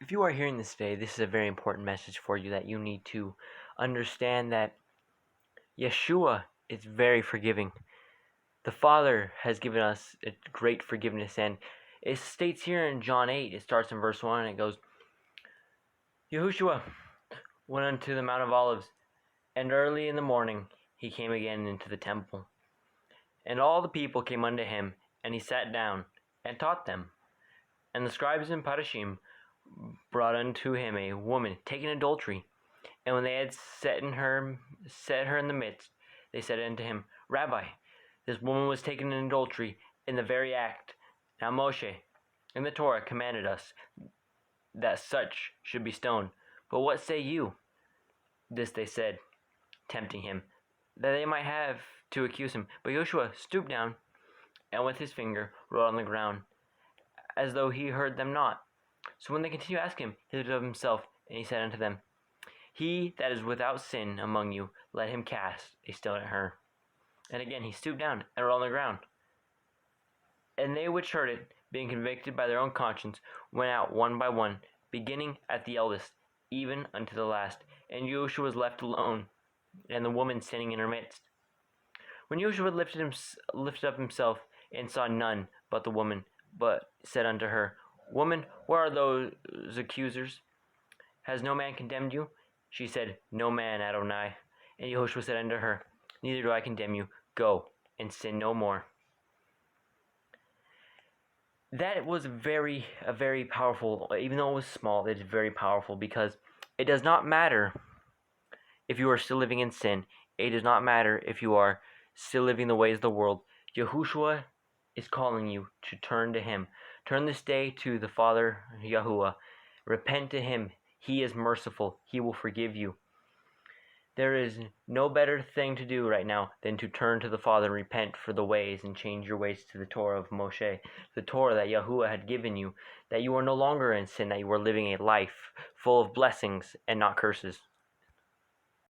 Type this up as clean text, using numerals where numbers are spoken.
If you are hearing this today, this is a very important message for you, that you need to understand that Yeshua is very forgiving. The Father has given us a great forgiveness, and it states here in John 8, it starts in verse 1, and it goes, Yahushua went unto the Mount of Olives, and early in the morning he came again into the temple. And all the people came unto him, and he sat down, and taught them. And the scribes and Parashim brought unto him a woman taken in adultery. And when they had set her in the midst, they said unto him, Rabbi, this woman was taken in adultery in the very act. Now Moshe in the Torah commanded us that such should be stoned. But what say you? This they said, tempting him, that they might have to accuse him. But Joshua stooped down, and with his finger wrote on the ground, as though he heard them not. So when they continued to ask him, he lifted up himself, and he said unto them, He that is without sin among you, let him cast a stone at her. And again he stooped down, and wrote on the ground. And they which heard it, being convicted by their own conscience, went out one by one, beginning at the eldest, even unto the last. And Joshua was left alone, and the woman sitting in her midst. When Joshua lifted up himself, and saw none but the woman, but said unto her, Woman, where are those accusers? Has no man condemned you? She said, No man, Adonai. And Joshua said unto her, Neither do I condemn you. Go, and sin no more. That was a very powerful, even though it was small, it is very powerful, because it does not matter if you are still living in sin. It does not matter if you are still living the ways of the world. Yahushua is calling you to turn to him. Turn this day to the Father, Yahuwah. Repent to him. He is merciful. He will forgive you. There is no better thing to do right now than to turn to the Father and repent for the ways and change your ways to the Torah of Moshe, the Torah that Yahuwah had given you, that you are no longer in sin, that you are living a life full of blessings and not curses.